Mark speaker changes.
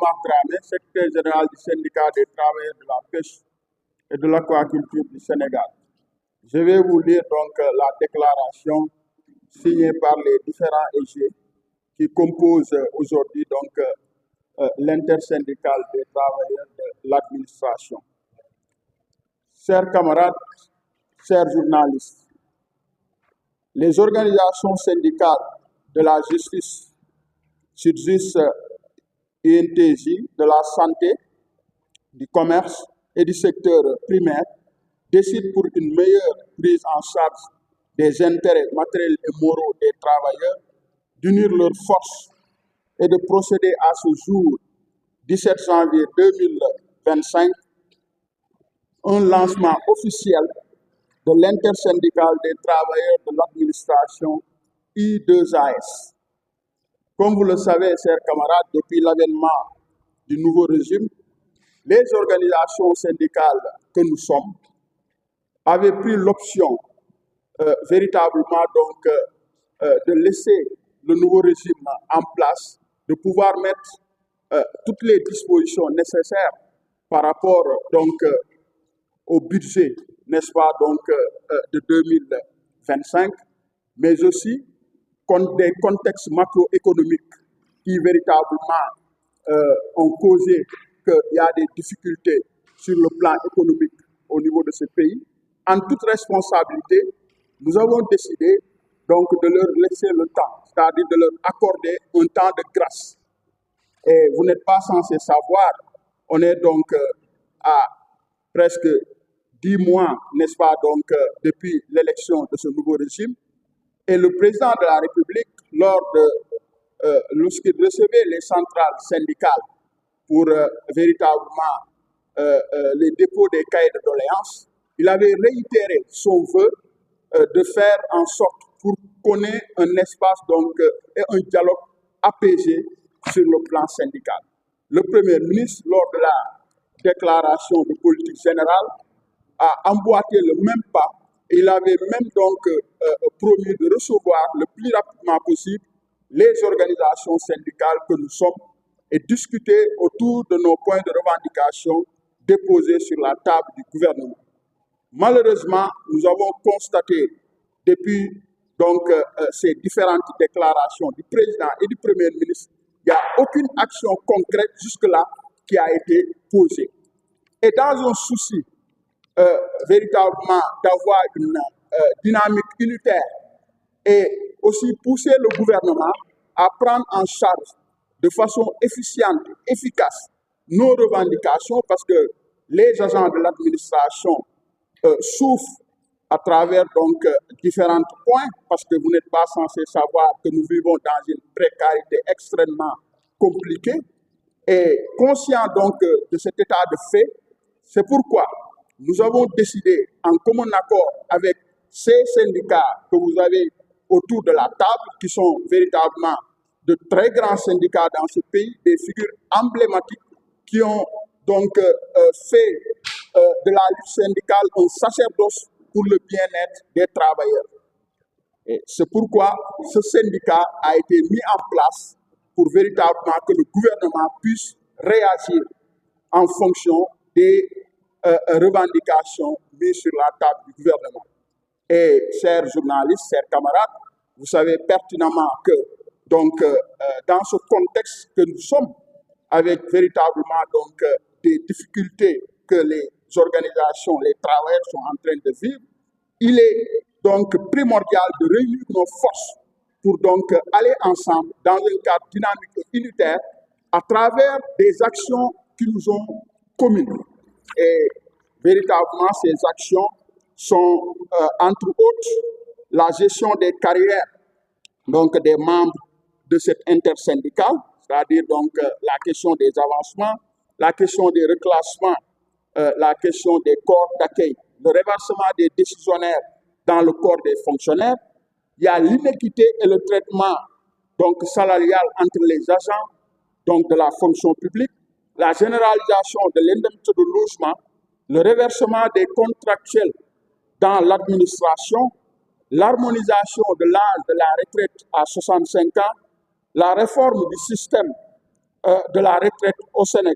Speaker 1: Omar Dramé, secrétaire général du syndicat des travailleurs de la pêche et de l'aquaculture du Sénégal. Je vais vous lire donc la déclaration signée par les différents EG qui composent aujourd'hui donc l'intersyndicale des travailleurs de l'administration. Chers camarades, chers journalistes, les organisations syndicales de la justice, SYTJUST, INTJ, de la santé, du commerce et du secteur primaire décident pour une meilleure prise en charge des intérêts matériels et moraux des travailleurs, d'unir leurs forces et de procéder à ce jour, 17 janvier 2025, un lancement officiel de l'intersyndicale des travailleurs de l'administration I2AS. Comme vous le savez, chers camarades, depuis l'avènement du nouveau régime, les organisations syndicales que nous sommes avaient pris l'option véritablement donc de laisser le nouveau régime en place, de pouvoir mettre toutes les dispositions nécessaires par rapport donc au budget, n'est-ce pas, donc de 2025, mais aussi des contextes macroéconomiques qui véritablement ont causé qu'il y a des difficultés sur le plan économique au niveau de ce pays. En toute responsabilité, nous avons décidé donc de leur laisser le temps, c'est-à-dire de leur accorder un temps de grâce. Et vous n'êtes pas censé savoir, on est donc à presque 10 mois, n'est-ce pas, donc depuis l'élection de ce nouveau régime. Et le président de la République, lorsqu'il recevait les centrales syndicales pour véritablement les dépôts des cahiers de doléances, il avait réitéré son vœu de faire en sorte pour qu'on ait un espace donc, et un dialogue apaisé sur le plan syndical. Le Premier ministre, lors de la déclaration de politique générale, a emboîté le même pas. Il avait même donc promis de recevoir le plus rapidement possible les organisations syndicales que nous sommes et discuter autour de nos points de revendication déposés sur la table du gouvernement. Malheureusement, nous avons constaté depuis donc ces différentes déclarations du président et du Premier ministre, il n'y a aucune action concrète jusque-là qui a été posée. Et dans un souci véritablement d'avoir une dynamique unitaire et aussi pousser le gouvernement à prendre en charge de façon efficiente, efficace nos revendications, parce que les agents de l'administration souffrent à travers donc différents points, parce que vous n'êtes pas censé savoir que nous vivons dans une précarité extrêmement compliquée. Et conscient donc de cet état de fait, c'est pourquoi nous avons décidé, en commun accord avec ces syndicats que vous avez autour de la table, qui sont véritablement de très grands syndicats dans ce pays, des figures emblématiques qui ont donc fait de la lutte syndicale un sacerdoce pour le bien-être des travailleurs. Et c'est pourquoi ce syndicat a été mis en place pour véritablement que le gouvernement puisse réagir en fonction des revendications mises sur la table du gouvernement. Et chers journalistes, chers camarades, vous savez pertinemment que donc dans ce contexte que nous sommes, avec véritablement donc des difficultés que les organisations, les travailleurs sont en train de vivre, il est donc primordial de réunir nos forces pour donc aller ensemble dans un cadre dynamique et unitaire à travers des actions qui nous sont communes. Et véritablement, ces actions sont, entre autres, la gestion des carrières donc des membres de cette intersyndicale, c'est-à-dire donc la question des avancements, la question des reclassements, la question des corps d'accueil, le réversement des décisionnaires dans le corps des fonctionnaires. Il y a l'inéquité et le traitement donc salarial entre les agents donc de la fonction publique, la généralisation de l'indemnité de logement, le réversement des contractuels dans l'administration, l'harmonisation de l'âge de la retraite à 65 ans, la réforme du système de la retraite au Sénégal.